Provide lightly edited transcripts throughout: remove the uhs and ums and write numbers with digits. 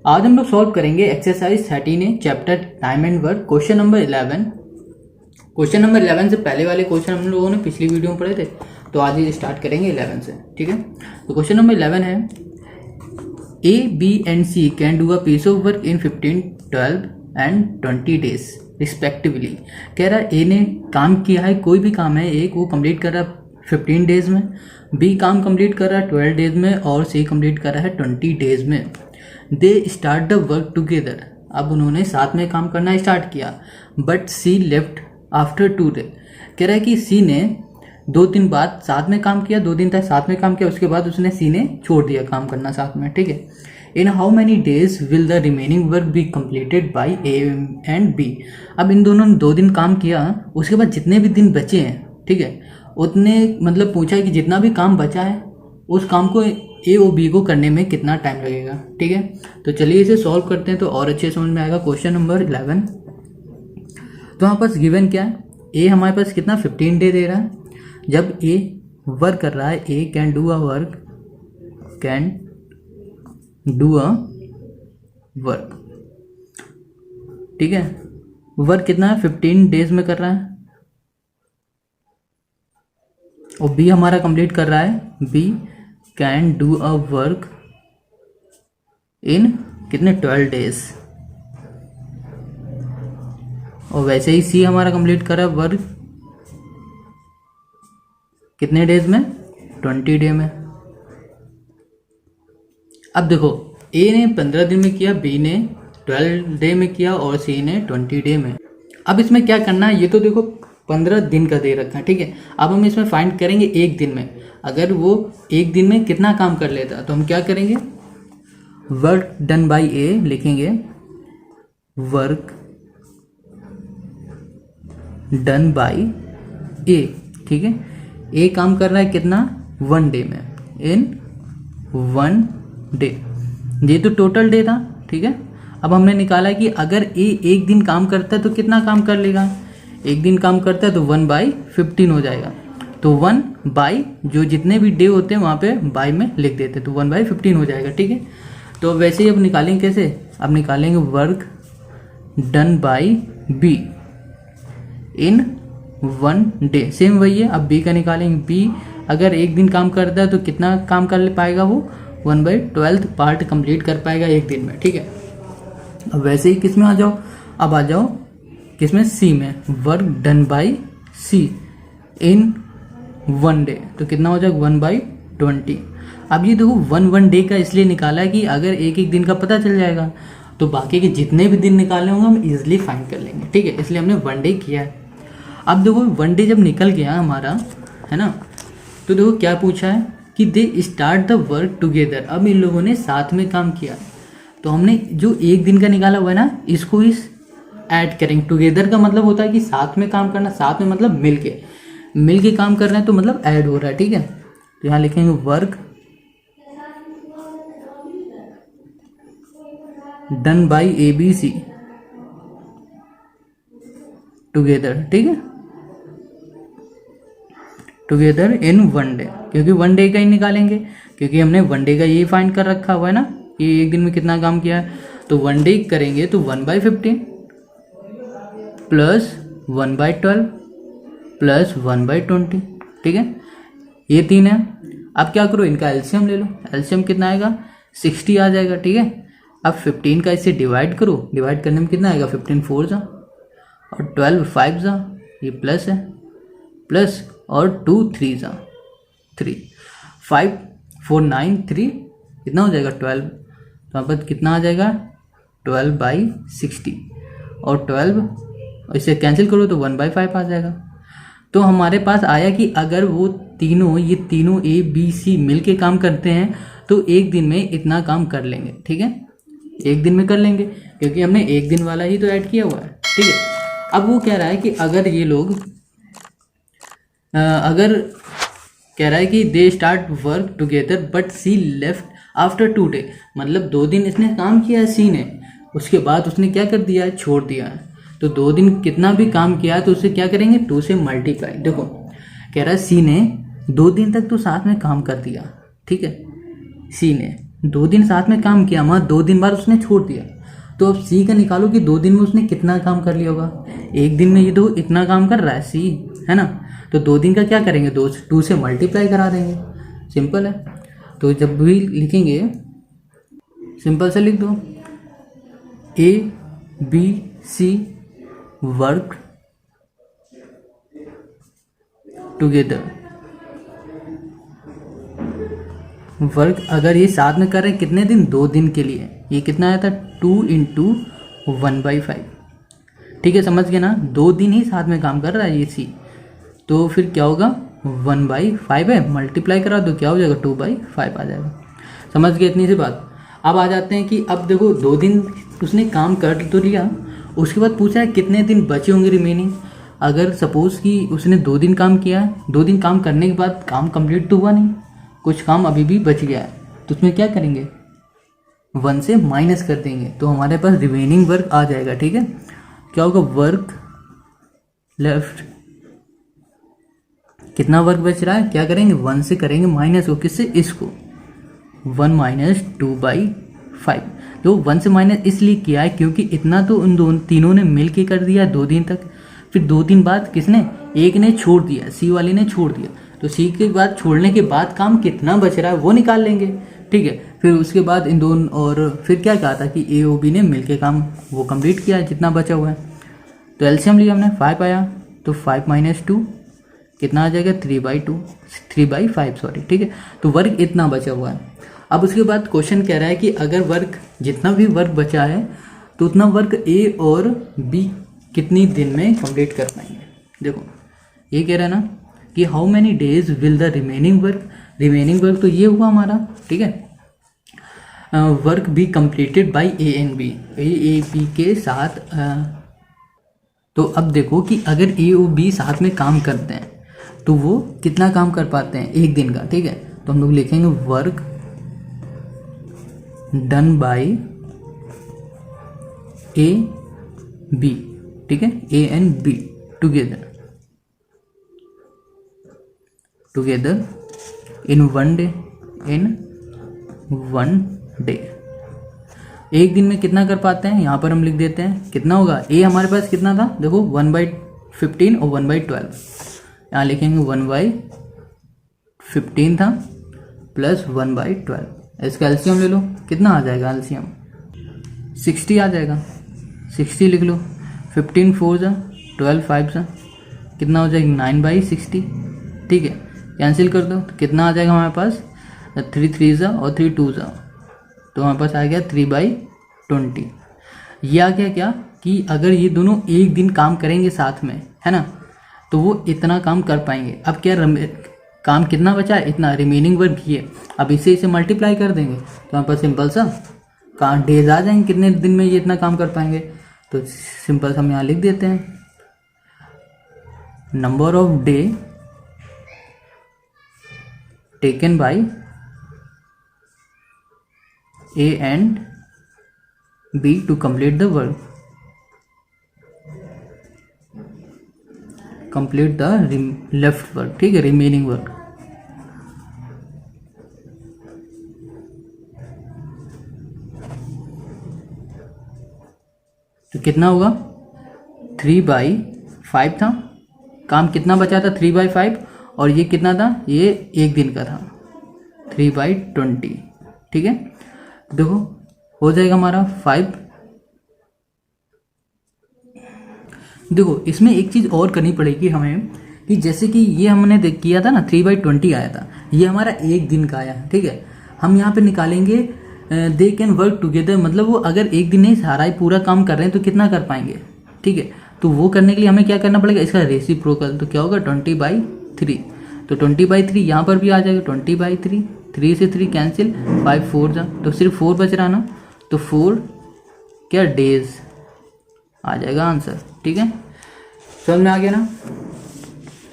आज हम लोग सॉल्व करेंगे exercise 13 chapter time and work question number 11। Question number 11 से पहले वाले क्वेश्चन हम लोगों ने पिछली वीडियो में पढ़े थे, तो आज ये स्टार्ट करेंगे 11 से। ठीक है, तो क्वेश्चन नंबर 11 है A, B and C can do a piece of work in 15, 12 and 20 days respectively. कह रहा है ए ने काम किया है, कोई भी काम है, एक वो कंप्लीट कर रहा है 15 डेज में, बी काम कंप्लीट कर रहा है 12 डेज में और सी कंप्लीट कर रहा है 20 डेज में। They start the work together, अब उन्होंने साथ में काम करना स्टार्ट किया, but C left after 2 day. कह रहा है कि सी ने 2 दिन बाद साथ में काम किया, 2 दिन तक साथ में काम किया, उसके बाद उसने सी ने छोड़ दिया काम करना साथ में। ठीक है, in how many days will the remaining work be completed by A and B. अब इन दोनों ने 2 दिन काम किया, उसके बाद जितने भी दिन बचे हैं, ठीक है, उतने मतलब पूछा है कि जितना भी काम बचा है उस काम को ए और बी को करने में कितना टाइम लगेगा। ठीक है, तो चलिए इसे सॉल्व करते हैं तो और अच्छे समझ में आएगा। क्वेश्चन नंबर 11, तो हमारे पास गिवन क्या है, ए हमारे पास कितना 15 डे दे रहा है। जब ए वर्क कर रहा है, ए कैन डू अ वर्क, ठीक है, वर्क कितना है 15 डेज में कर रहा है, और बी हमारा कंप्लीट कर रहा है, B can do a work in कितने 12 डेज, और वैसे ही सी हमारा कंप्लीट कर रहा है वर्क कितने डेज में 20 डे में। अब देखो ए ने 15 दिन में किया, बी ने 12 डे में किया और सी ने 20 डे में। अब इसमें क्या करना है, ये तो देखो 15 दिन का दे रखा है। ठीक है, अब हम इसमें फाइंड करेंगे एक दिन में, अगर वो एक दिन में कितना काम कर लेता तो हम क्या करेंगे, वर्क डन बाय ए लिखेंगे, वर्क डन बाय ए। ठीक है, ए काम कर रहा है कितना 1 डे में, इन 1 डे, ये तो टोटल डे था। ठीक है, अब हमने निकाला कि अगर ए एक दिन काम करता है तो कितना काम कर लेगा, एक दिन काम करता है तो 1/15 हो जाएगा, तो 1 बाई जो जितने भी डे होते हैं वहाँ पे बाई में लिख देते हैं, तो 1/15 हो जाएगा। ठीक है, तो वैसे ही अब निकालेंगे कैसे, अब निकालेंगे work done by be in 1 day, same वही है। अब बी का निकालेंगे, बी अगर एक दिन काम करता है तो कितना काम कर पाएगा, वो 1/12 पार्ट कंप्लीट कर पाएगा एक दिन में। ठीक है, अब वैसे ही किस में आ जाओ, अब आ जाओ किसमें, सी में, work done by C in 1 day, तो कितना हो जाएगा 1/20। अब ये देखो 1 डे का इसलिए निकाला है कि अगर एक एक दिन का पता चल जाएगा तो बाकी के जितने भी दिन निकालने होंगे हम इजिली फाइंड कर लेंगे। ठीक है, इसलिए हमने 1 डे किया है। अब देखो 1 डे जब निकल गया हमारा, है ना, तो देखो क्या पूछा है कि they start the work together. अब इन लोगों ने साथ में काम किया, तो हमने जो एक दिन का निकाला हुआ है ना, इसको इस ऐड करेंगे। टुगेदर का मतलब होता है कि साथ में काम करना, साथ में मतलब मिल के काम कर रहे हैं, तो मतलब ऐड हो रहा है। ठीक है, तो यहाँ लिखेंगे work done by A B C together. ठीक है, टुगेदर इन 1 डे, क्योंकि 1 डे का ही निकालेंगे, क्योंकि हमने 1 डे का ये फाइंड कर रखा हुआ है ना कि एक दिन में कितना काम किया है, तो 1 डे करेंगे तो 1/15 प्लस 1/12 प्लस 1/20। ठीक है, ये 3 है। अब क्या करो, इनका एलसीएम ले लो, एलसीएम कितना आएगा 60 आ जाएगा। ठीक है, अब 15 का इससे डिवाइड करो, डिवाइड करने में कितना आएगा 15 4 जा और 12 5 जा, ये प्लस है, प्लस और 2 3 जा 3, 5 4 9 3, कितना हो जाएगा 12, तो यहाँ पर कितना आ जाएगा 12/60, और 12 इसे कैंसिल करो तो 1/5 आ जाएगा। तो हमारे पास आया कि अगर वो ये तीनों ए बी सी मिल के काम करते हैं तो एक दिन में इतना काम कर लेंगे। ठीक है, एक दिन में कर लेंगे, क्योंकि हमने एक दिन वाला ही तो ऐड किया हुआ है। ठीक है, अब वो कह रहा है कि अगर ये लोग अगर कह रहा है कि they start work together but C left after 2 day, मतलब 2 दिन इसने काम किया है सी ने, उसके बाद उसने क्या कर दिया है, छोड़ दिया है, तो 2 दिन कितना भी काम किया है तो उसे क्या करेंगे 2 से मल्टीप्लाई। देखो कह रहा है सी ने 2 दिन तक तो साथ में काम कर दिया, ठीक है, सी ने 2 दिन साथ में काम किया, मगर 2 दिन बाद उसने छोड़ दिया। तो अब सी का निकालो कि 2 दिन में उसने कितना काम कर लिया होगा। एक दिन में ये तो इतना काम कर रहा है सी, है ना, तो 2 दिन का क्या करेंगे, 2 से मल्टीप्लाई करा देंगे, सिंपल है। तो जब भी लिखेंगे सिंपल से लिख दो ABC वर्क टुगेदर। वर्क अगर ये साथ में कर रहे हैं कितने दिन, 2 दिन के लिए, ये कितना आया था 2 × 1/5। ठीक है, समझ गए ना, 2 दिन ही साथ में काम कर रहा है ये सी, तो फिर क्या होगा 1/5 है, मल्टीप्लाई करा दो क्या हो जाएगा 2/5 आ जाएगा। समझ गए इतनी सी बात। अब आ जाते हैं कि अब देखो 2 दिन उसने काम कर तो लिया, उसके बाद पूछा है कितने दिन बचे होंगे रिमेनिंग। अगर सपोज कि उसने 2 दिन काम किया है, 2 दिन काम करने के बाद काम कंप्लीट तो हुआ नहीं, कुछ काम अभी भी बच गया है, तो उसमें क्या करेंगे 1 से माइनस कर देंगे, तो हमारे पास रिमेनिंग वर्क आ जाएगा। ठीक है, क्या होगा वर्क लेफ्ट, कितना वर्क बच रहा है, क्या करेंगे 1 से करेंगे माइनस, वो किससे, इसको 1 - 2/5। तो 1 से माइनस इसलिए किया है क्योंकि इतना तो उन तीनों ने मिल के कर दिया 2 दिन तक, फिर 2 दिन बाद किसने, एक ने छोड़ दिया, सी वाले ने छोड़ दिया, तो सी के बाद छोड़ने के बाद काम कितना बच रहा है वो निकाल लेंगे। ठीक है, फिर उसके बाद इन दोनों, और फिर क्या कहा था कि ए ओ बी ने मिल के काम वो कंप्लीट किया है जितना बचा हुआ है। तो एलसीएम लिया हमने 5 आया, तो 5 - 2 कितना आ जाएगा 3/5 सॉरी। ठीक है, तो वर्क इतना बचा हुआ है। अब उसके बाद क्वेश्चन कह रहा है कि अगर वर्क जितना भी वर्क बचा है तो उतना वर्क ए और बी कितनी दिन में कंप्लीट कर पाएंगे। देखो ये कह रहा है ना कि how many days will the remaining work तो ये हुआ हमारा। ठीक है, work be completed by A and B, A B के साथ। तो अब देखो कि अगर ए और बी साथ में काम करते हैं तो वो कितना काम कर पाते हैं एक दिन का। ठीक है, तो हम लोग लिखेंगे work done by A B. ठीक है, A and B together in 1 day, एक दिन में कितना कर पाते हैं, यहाँ पर हम लिख देते हैं कितना होगा। ए हमारे पास कितना था, देखो 1/15 और 1/12, यहाँ लिखेंगे 1/15 था प्लस 1/12। इसका एलसीएम ले लो, कितना आ जाएगा एलसीएम 60 आ जाएगा, 60 लिख लो। 15 4 जा 12 5 जा कितना हो जाएगा 9/60। ठीक है, कैंसिल कर दो तो कितना आ जाएगा हमारे पास 3 3 जा और 3 2 जा, तो हमारे पास आ गया 3/20। ये आ गया क्या कि अगर ये दोनों एक दिन काम करेंगे साथ में, है ना, तो वो इतना काम कर पाएंगे। अब क्या काम कितना बचा है, इतना रिमेनिंग वर्क ये, अब इसे मल्टीप्लाई कर देंगे तो हमारे पास सिंपल सा काम डेज आ जाएंगे कितने दिन में ये इतना काम कर पाएंगे। तो सिंपल सा हम यहाँ लिख देते हैं number of day taken by A and B to complete the work, complete the left work. ठीक है, रिमेनिंग वर्क। तो कितना होगा 3/5 था, काम कितना बचा था 3/5, और ये कितना था, ये एक दिन का था 3/20। ठीक है, देखो हो जाएगा हमारा 5। देखो इसमें एक चीज़ और करनी पड़ेगी हमें कि जैसे कि ये हमने किया था ना 3/20 आया था, ये हमारा एक दिन का आया। ठीक है, हम यहाँ पे निकालेंगे दे कैन वर्क टुगेदर, मतलब वो अगर एक दिन नहीं सारा ही पूरा काम कर रहे हैं तो कितना कर पाएंगे। ठीक है, तो वो करने के लिए हमें क्या करना पड़ेगा, इसका रेसिप्रोकल, तो क्या होगा 20/3। तो 20/3 यहाँ पर भी आ जाएगा 20/3, 3 से 3 कैंसिल, 5 4 जा, तो सिर्फ 4 बच रहा ना, तो 4 क्या डेज आ जाएगा आंसर। ठीक है, समझ में आ गया ना।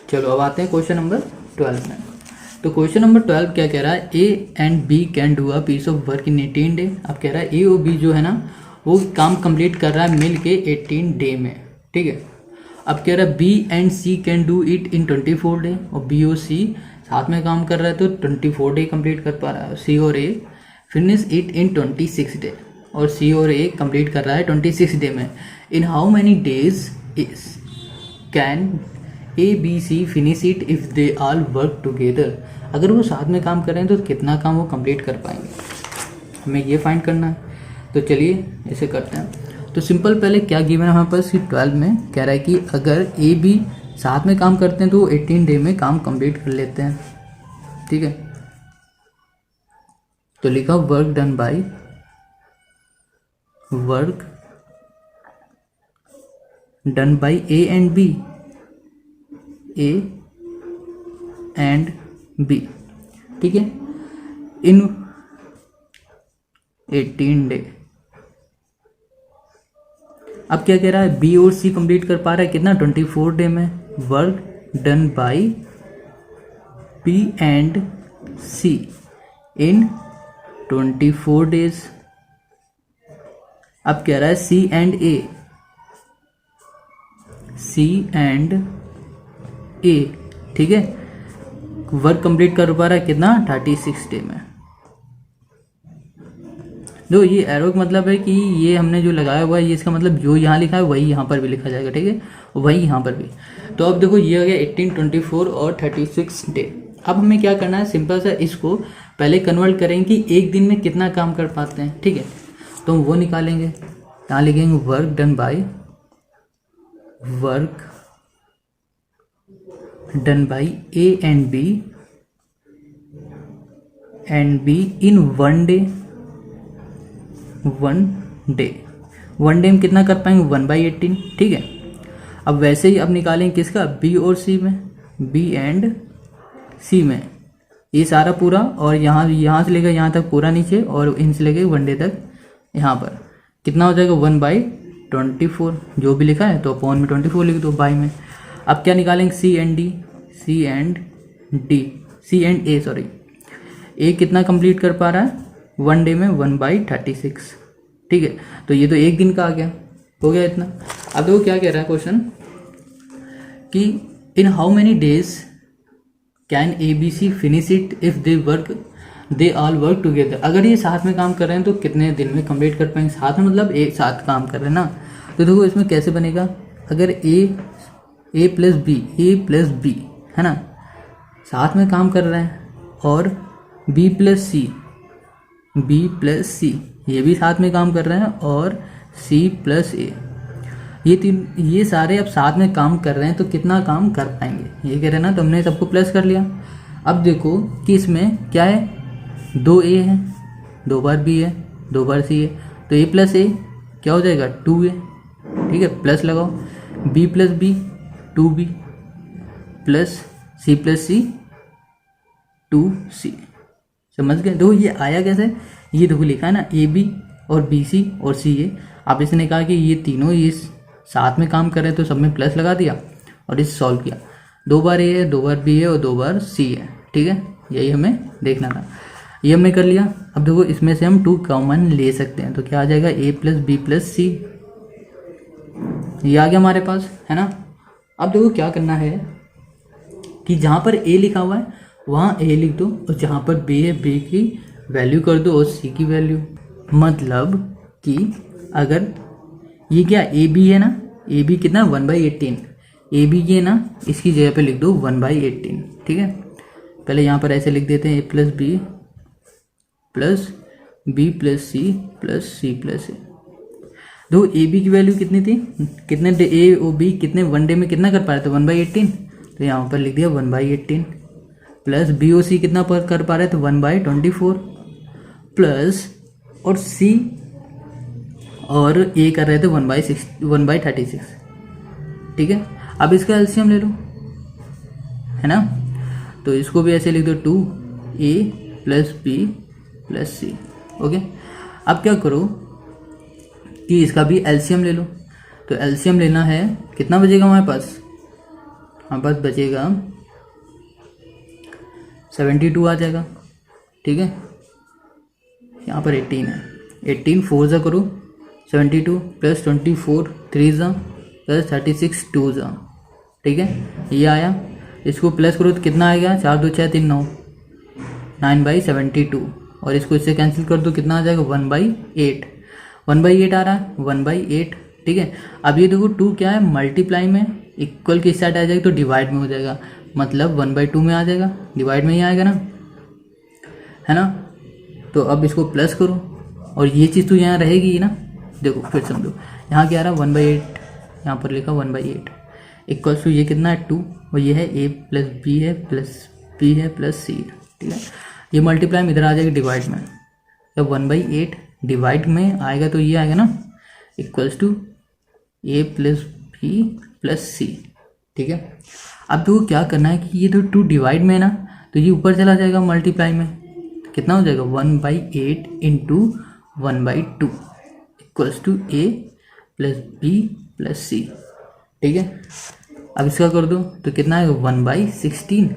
चलो अब आते हैं क्वेश्चन नंबर 12 में। तो क्वेश्चन नंबर 12 क्या कह रहा है, A and B can do a piece of work in 18 day. अब कह रहा है ए और बी जो है ना वो काम कंप्लीट कर रहा है मिल के 18 डे में। ठीक है, अब कह रहा है B and C can do it in 24 day, और बी और सी साथ में काम कर रहा है तो 24 डे कंप्लीट कर पा रहा है सी और ए। फिनिश इट इन 26 डे, और सी और ए कंप्लीट कर रहा है 26 डे में। In how many days is can A B C finish it if they all work together. अगर वो साथ में काम कर रहे हैं तो कितना काम वो कंप्लीट कर पाएंगे, हमें ये फाइंड करना है। तो चलिए इसे करते हैं। तो सिंपल पहले क्या गिवन है हमारे पास कि 12 में कह रहा है कि अगर ए बी साथ में काम करते हैं तो वो 18 डे में काम कंप्लीट कर लेते हैं, ठीक है। तो लिखा work done by A and B, ठीक है, इन 18 डे। अब क्या कह रहा है, बी और सी कंप्लीट कर पा रहा है कितना, 24 डे में। Work done by B and C in 24 days. अब कह रहा है सी एंड ए, ठीक है, वर्क कंप्लीट कर पा रहा है कितना, 36 डे में। जो ये एरो का मतलब है कि ये हमने जो लगाया हुआ है, ये इसका मतलब जो यहाँ लिखा है वही यहाँ पर भी लिखा जाएगा, ठीक है, वही यहाँ पर भी। तो अब देखो ये हो गया 18, 24 और 36 डे। अब हमें क्या करना है, सिंपल सा इसको पहले कन्वर्ट करेंगे कि एक दिन में कितना काम कर पाते हैं, ठीक है। तो हम वो निकालेंगे, यहाँ लिखेंगे work done by A and be in 1 day. 1 day में कितना कर पाएंगे, 1/18, ठीक है। अब वैसे ही अब निकालेंगे किसका, बी और सी में, बी एंड सी में, ये सारा पूरा, और यहाँ से लेकर यहाँ तक पूरा नीचे, और इनसे लेकर 1 डे तक यहाँ पर कितना हो जाएगा, 1/24 जो भी लिखा है, तो अपॉन में 24 लिख दो, बाई में। अब क्या निकालेंगे, सी एंड ए कितना कंप्लीट कर पा रहा है 1 डे में, 1/36, ठीक है। तो ये तो एक दिन का आ गया, हो गया इतना। अब देखो क्या कह रहा है क्वेश्चन कि in how many days can A B C finish it if they all work together. अगर ये साथ में काम कर रहे हैं तो कितने दिन में कंप्लीट कर पाएंगे, साथ में मतलब एक साथ काम कर रहे हैं ना। तो देखो इसमें कैसे बनेगा, अगर ए प्लस बी है ना, साथ में काम कर रहे हैं, और बी प्लस सी ये भी साथ में काम कर रहे हैं, और सी प्लस ए, ये सारे अब साथ में काम कर रहे हैं, तो कितना काम कर पाएंगे ये कह रहे हैं ना। तो हमने सबको प्लस कर लिया। अब देखो कि इसमें क्या है, 2 ए है, 2 बार बी है, 2 बार सी है, तो ए प्लस ए क्या हो जाएगा, 2 ए, ठीक है, प्लस लगाओ, B plus B 2b plus C 2c। समझ गए। देखो ये आया कैसे, ये देखो लिखा है ना, ए बी और बी सी और सी ए। आप इसने कहा कि ये तीनों ये साथ में काम कर रहे हैं, तो सब में प्लस लगा दिया और इसे सॉल्व किया। 2 बार ए है, 2 बार बी है और 2 बार सी है, ठीक है, यही हमें देखना था, ये हमने कर लिया। अब देखो इसमें से हम 2 कॉमन ले सकते हैं, तो क्या आ जाएगा, ए प्लस बी प्लस सी, ये आ गया हमारे पास, है ना। अब देखो क्या करना है कि जहाँ पर ए लिखा हुआ है वहाँ ए लिख दो, और जहाँ पर बी है बी की वैल्यू कर दो और सी की वैल्यू। मतलब कि अगर ये क्या ए बी है ना, ए बी कितना 1/18, ए बी की है ना, इसकी जगह पे लिख दो 1/18, ठीक है। पहले यहाँ पर ऐसे लिख देते हैं, A plus B plus C plus C plus A. दो ए बी की वैल्यू कितनी थी, कितने डे ए और बी कितने 1 डे में कितना कर पा रहे थे, 1/18, तो यहाँ पर लिख दिया 1/18, प्लस बी और सी कितना पर कर पा रहे थे 1/24, प्लस और सी और ए कर रहे थे 1/36, ठीक है। अब इसका एलसीएम ले लो, है ना, तो इसको भी ऐसे लिख दो 2a प्लस बी प्लस सी, ओके। अब क्या करो कि इसका भी एलसीएम ले लो, तो एलसीएम लेना है, कितना बचेगा हमारे पास बचेगा 72 आ जाएगा, ठीक है। यहाँ पर 18 है, 18 4 जा करो 72 प्लस 24 3 जा प्लस 36 2 जा, ठीक है, ये आया। इसको प्लस करो तो कितना आएगा, 4 2 6 3 9 9/72, और इसको इससे कैंसिल कर दो, कितना आ जाएगा 1/8। 1/8 आ रहा है, 1/8, ठीक है। अब ये देखो 2 क्या है, मल्टीप्लाई में, इक्वल के साइड आ जाएगा तो डिवाइड में हो जाएगा, मतलब 1/2 में आ जाएगा, डिवाइड में ही आएगा ना, है ना। तो अब इसको प्लस करो और ये चीज़ तो यहाँ रहेगी ना। देखो फिर समझो, यहाँ क्या आ रहा है 1/8, यहाँ पर लिखा 1/8 इक्वल्स टू ये कितना है 2, और ये है a प्लस बी है प्लस b है प्लस c, ठीक है। ये मल्टीप्लाई में इधर आ जाएगा डिवाइड में, जब 1/8 डिवाइड में आएगा तो ये आएगा ना equals to a plus B plus c, ठीक है। अब तो क्या करना है कि ये तो 2 डिवाइड में है ना, तो ये ऊपर चला जाएगा मल्टीप्लाई में, कितना हो जाएगा 1/8 into 1/2 equals to a plus B plus c, ठीक है। अब इसका कर दो तो कितना आएगा 1/16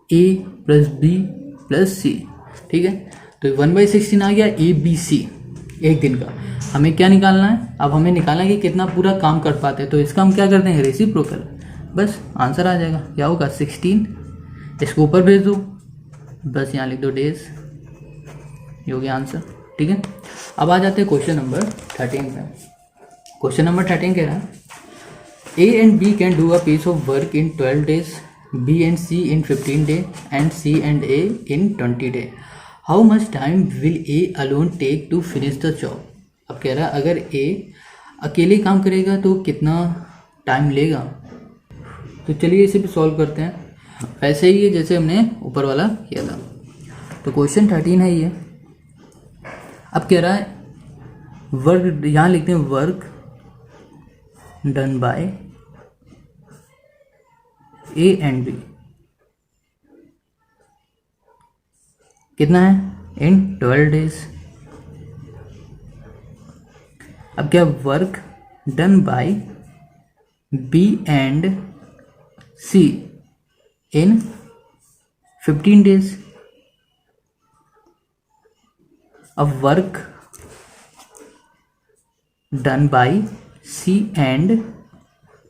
a प्लस बी प्लस सी, ठीक है। तो 1/16 आ गया ए बी सी एक दिन का। हमें क्या निकालना है, अब हमें निकालना है कि कितना पूरा काम कर पाते हैं, तो इसका हम क्या करते हैं रेसिप्रोकल, बस आंसर आ जाएगा, क्या होगा 16, इसको ऊपर भेज दो, बस यहाँ लिख दो डेज, ये हो गया आंसर, ठीक है। अब आ जाते हैं क्वेश्चन नंबर 13 पे। क्वेश्चन नंबर 13 कह रहा है A and B can do a piece of work in 12 days, B and C in 15 days, and C and A in 20 days. How much time will A alone take to finish the job? अब कह रहा है अगर A अकेले काम करेगा तो कितना टाइम लेगा। तो चलिए इसे भी सॉल्व करते हैं, वैसे ही है जैसे हमने ऊपर वाला किया था। तो क्वेश्चन 13 है ये। अब कह रहा है वर्क, यहाँ लिखते हैं work done by A and B, कितना है इन 12 डेज। अब क्या work done by B and C in 15 days. अब work done by C and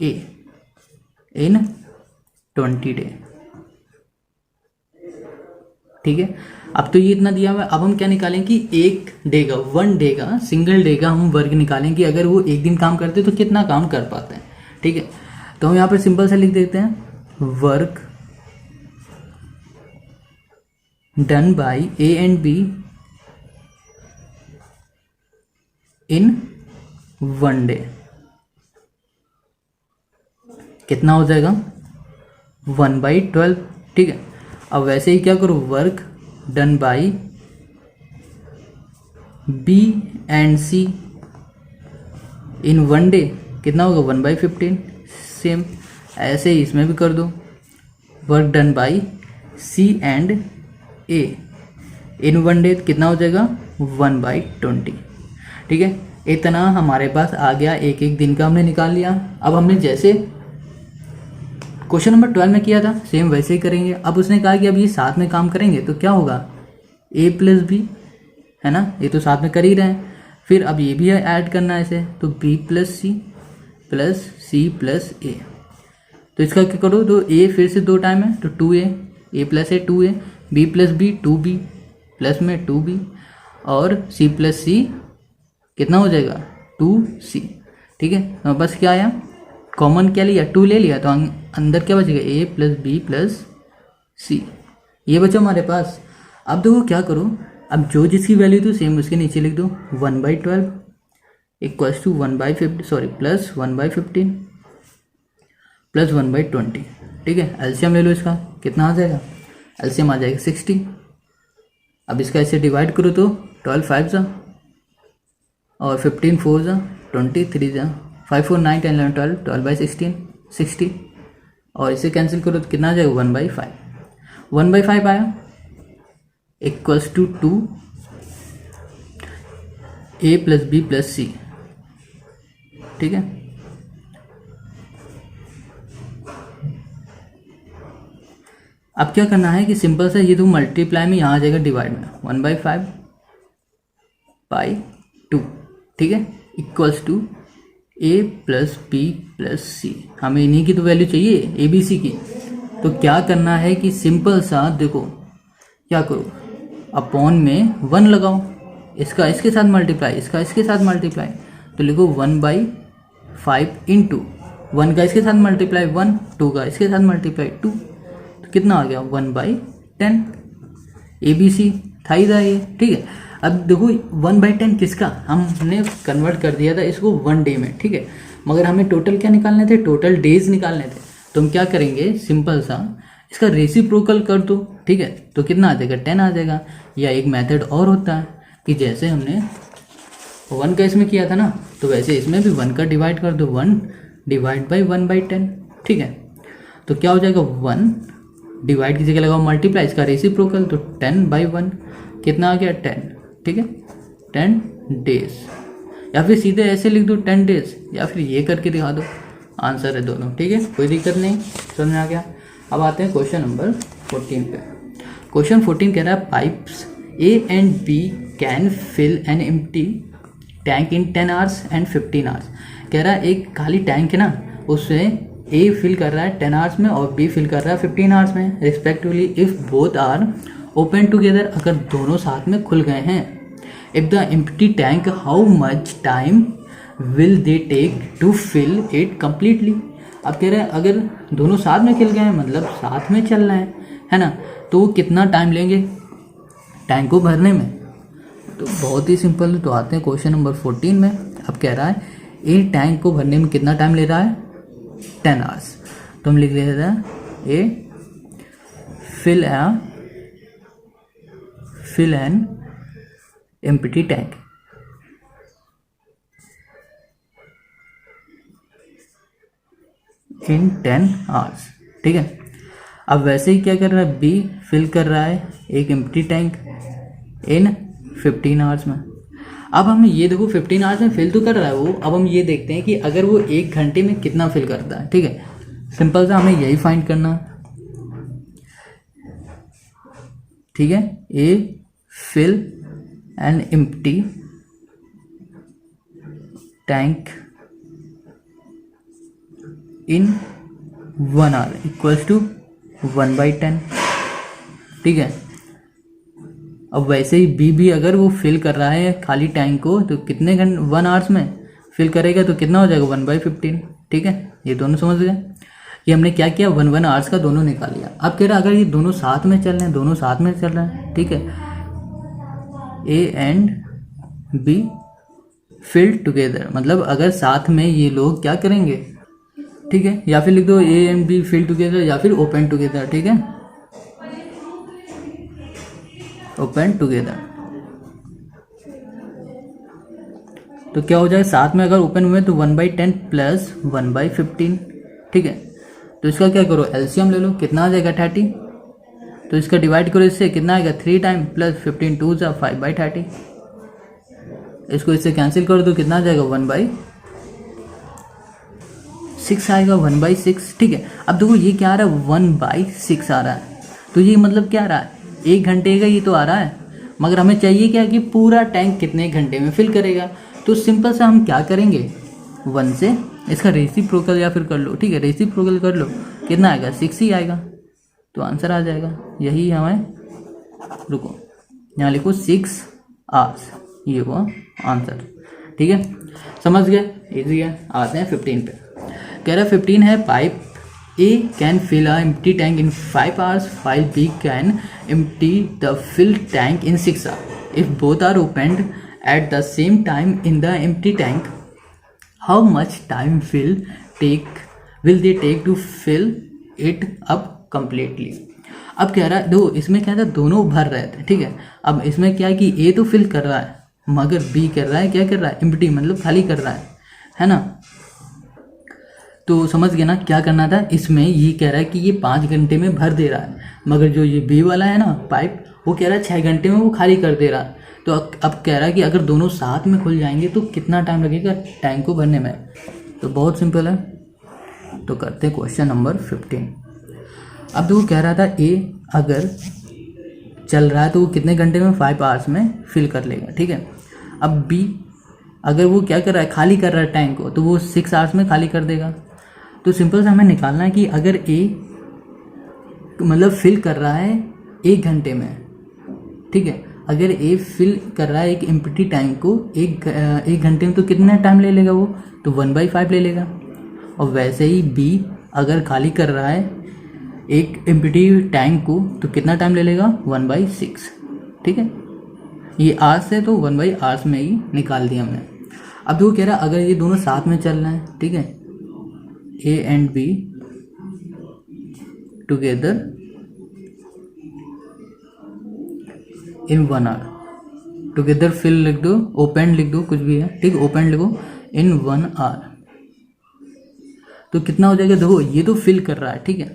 A in 20 day, ठीक है। अब तो ये इतना दिया हुआ है, अब हम क्या निकालें कि एक डे का, 1 डे का, सिंगल डे का हम वर्क निकालें कि अगर वो एक दिन काम करते तो कितना काम कर पाते हैं, ठीक है। तो हम यहाँ पर सिंपल सा लिख देते हैं work done by A and B in 1 day, कितना हो जाएगा 1/12, ठीक है। अब वैसे ही क्या करो work done by B and C in 1 day, कितना होगा 1/15, सेम ऐसे ही इसमें भी कर दो work done by C and A in 1 day, कितना हो जाएगा 1/20, ठीक है। इतना हमारे पास आ गया, एक एक दिन का हमने निकाल लिया। अब हमने जैसे क्वेश्चन नंबर 12 में किया था सेम वैसे ही करेंगे। अब उसने कहा कि अब ये साथ में काम करेंगे तो क्या होगा A प्लस बी, है ना, ये तो साथ में कर ही रहे हैं। फिर अब ये भी ऐड करना है इसे, तो B plus C plus A। तो इसका क्या करो, तो A फिर से 2 टाइम है तो 2A, A plus A 2A, B plus B 2B plus में 2B, और C प्लस C कितना हो जाएगा 2C, ठीक है। तो बस क्या आया, कॉमन क्या लिया 2 ले लिया, तो अंदर क्या बचेगा A plus B plus C, ये बचा हमारे पास। अब देखो क्या करो, अब जो जिसकी वैल्यू थी सेम उसके नीचे लिख दो 1/12 इक्वल्स टू 1/50 प्लस 1/15 प्लस 1/20, ठीक है। एलसीएम ले लो इसका, कितना आ जाएगा, एलसीएम आ जाएगा 60। अब इसका ऐसे डिवाइड करो तो 12 5 जा और 15 4 जा 20 3 जा 5 4 9 10 11 12 12/16 60, और इसे कैंसिल करो तो कितना आ जाएगा 1/5। 1/5 आया equals to 2 A plus B plus C, ठीक है। अब क्या करना है कि सिंपल सा ये तो मल्टीप्लाई में यहाँ आ जाएगा डिवाइड में 1/5/2, ठीक है, equals to A plus B plus C। हमें इन्हीं की तो वैल्यू चाहिए ABC की। तो क्या करना है कि सिंपल सा देखो क्या करो, अपॉन में 1 लगाओ, इसका इसके साथ मल्टीप्लाई, इसका इसके साथ मल्टीप्लाई, तो लिखो 1/5 इंटू 1 का इसके साथ मल्टीप्लाई 1, 2 का इसके साथ मल्टीप्लाई 2, तो कितना आ गया 1/10। ABC था ही था ये, ठीक है। अब देखो 1/10 किसका, हमने कन्वर्ट कर दिया था इसको 1 डे में, ठीक है, मगर हमें टोटल क्या निकालने थे, टोटल डेज निकालने थे। तो हम क्या करेंगे, सिंपल सा इसका रेसिप्रोकल कर दो, ठीक है, तो कितना आ जाएगा 10 आ जाएगा। या एक मेथड और होता है कि जैसे हमने 1 का इसमें किया था ना, तो वैसे इसमें भी 1 का डिवाइड कर दो, 1 डिवाइड बाई 1/10, ठीक है। तो क्या हो जाएगा 1 डिवाइड की जगह लगाओ मल्टीप्लाई, इसका रेसिप्रोकल, तो 10/1 कितना आ गया 10, ठीक है, 10 डेज। या फिर सीधे ऐसे लिख दो 10 डेज, या फिर ये करके दिखा दो, आंसर है दोनों, ठीक है, कोई दिक्कत नहीं, समझ में आ गया। अब आते हैं क्वेश्चन नंबर 14 पे। क्वेश्चन 14 कह रहा है pipes A and B can fill an empty tank in 10 hours and 15 hours. कह रहा है एक खाली टैंक है ना, उसमें A फिल कर रहा है 10 आवर्स में और B फिल कर रहा है 15 आवर्स में respectively, if both are open together, अगर दोनों साथ में खुल गए हैं। If the empty tank how much time will they take to fill it completely. अब कह रहे हैं अगर दोनों साथ में खिल गए हैं, मतलब साथ में चल रहे हैं, है ना, तो वो कितना टाइम लेंगे टैंक को भरने में। तो बहुत ही सिंपल, तो आते हैं क्वेश्चन नंबर 14 में। अब कह रहा है ए टैंक को भरने में कितना टाइम ले रहा है 10 आवर्स, तो हम लिख लेते हैं A fill an empty tank in 10 hours, ठीक है। अब वैसे ही क्या कर रहा है, बी फिल कर रहा है एक एम्प्टी टैंक इन 15 आवर्स में। अब हम ये देखो 15 आवर्स में फिल तो कर रहा है वो, अब हम ये देखते हैं कि अगर वो 1 घंटे में कितना फिल करता है, ठीक है। सिंपल सा हमें यही फाइंड करना, ठीक है। A fill an empty tank in 1 hour equals to 1/10, ठीक है। अब वैसे ही बी भी अगर वो फिल कर रहा है खाली टैंक को, तो कितने घंटे 1 आवर्स में फिल करेगा, तो कितना हो जाएगा 1/15, ठीक है। ये दोनों समझ गए, ये हमने क्या किया 1 आवर्स का दोनों निकाल लिया। अब कह रहा है अगर ये दोनों साथ में चल रहे हैं, दोनों साथ में चल रहे हैं, ठीक है, A and B fill together, मतलब अगर साथ में ये लोग क्या करेंगे, ठीक है, या फिर लिख दो A and B fill together, या फिर ओपन टुगेदर, ठीक है, ओपन टुगेदर। तो क्या हो जाए, साथ में अगर ओपन हुए तो 1/10 प्लस 1/15, ठीक है। तो इसका क्या करो एलसीएम ले लो, कितना आ जाएगा 30, तो इसका डिवाइड करो इससे, कितना आएगा 3 टाइम प्लस 15 2 जा 5/30, इसको इससे कैंसिल कर दो, कितना आ जाएगा 1/6 आएगा, 1/6, ठीक है। अब देखो ये क्या आ रहा है 1/6 आ रहा है, तो ये मतलब क्या आ रहा है 1 घंटे का ये तो आ रहा है, मगर हमें चाहिए क्या कि पूरा टैंक कितने घंटे में फिल करेगा। तो सिंपल सा हम क्या करेंगे 1 से इसका रेसिप्रोकल या फिर कर लो, ठीक है, रेसिप्रोकल कर लो, कितना आएगा 6 ही आएगा, तो आंसर आ जाएगा यही हमें। रुको यहाँ लिखो 6 आवर्स, ये हुआ आंसर, ठीक है, समझ गए, इजी है। आते हैं 15 पे। कह रहा है 15 है pipe A can fill a empty tank in 5 hours while B can empty the filled tank in 6 hours. If both are opened at the same time in the empty tank, how much time will they take to fill it up completely? अब कह रहा है दो, इसमें क्या था दोनों भर रहे थे, ठीक है। अब इसमें क्या है कि A तो फिल कर रहा है, मगर B कर रहा है क्या कर रहा है एम्प्टी, मतलब खाली कर रहा है ना। तो समझ गए ना क्या करना था, इसमें ये कह रहा है कि ये 5 घंटे में भर दे रहा है, मगर जो ये बी वाला है ना पाइप, वो कह रहा है 6 घंटे में वो खाली कर दे रहा है। तो अब कह रहा है कि अगर दोनों साथ में खुल जाएंगे तो कितना टाइम लगेगा टैंक को भरने में। तो बहुत सिंपल है, तो करते हैं क्वेश्चन नंबर 15। अब तो वो कह रहा था ए अगर चल रहा है तो वो कितने घंटे में 5 आवर्स में फिल कर लेगा, ठीक है। अब बी अगर वो क्या कर रहा है खाली कर रहा है टैंक को, तो वो 6 आवर्स में खाली कर देगा। तो सिंपल से हमें निकालना है कि अगर ए मतलब फिल कर रहा है 1 घंटे में, ठीक है। अगर ए फिल कर रहा है एक एम्प्टी टैंक को एक घंटे में, तो कितना टाइम ले लेगा वो, तो 1/5 ले लेगा। और वैसे ही बी अगर खाली कर रहा है एक एम्प्टी टैंक को, तो कितना टाइम ले लेगा, 1/6, ठीक है। ये आर्स है तो 1/आर्स में ही निकाल दिया हमने। अब वो कह रहा है अगर ये दोनों साथ में चल रहे हैं, ठीक है, A and B together in 1 hour, together fill लिख दो, ओपन लिख दो, कुछ भी है, ठीक, ओपन लिखो, इन 1 आवर, तो कितना हो जाएगा, देखो ये तो फिल कर रहा है, ठीक है,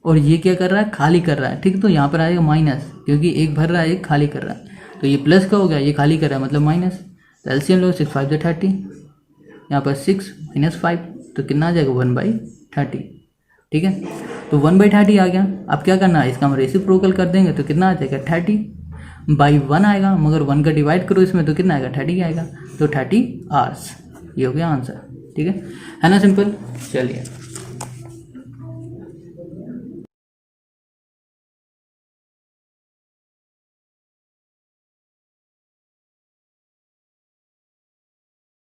और ये क्या कर रहा है, खाली कर रहा है, ठीक, तो यहाँ पर आएगा माइनस, क्योंकि एक भर रहा है एक खाली कर रहा है, तो ये प्लस का हो गया, ये खाली कर रहा है मतलब माइनस। तो एलसीएम लो, 6 5 30, यहाँ पर 6 - 5, तो कितना आ जाएगा, 1/30, ठीक है। तो 1/30 आ गया। अब क्या करना है, इसका हम रेसिप्रोकल कर देंगे तो कितना आ जाएगा, 30/1 आएगा, मगर 1 का डिवाइड करो इसमें तो कितना आएगा, 30 आएगा, तो 30 आवर्स, ये हो गया आंसर, ठीक है ना, सिंपल। चलिए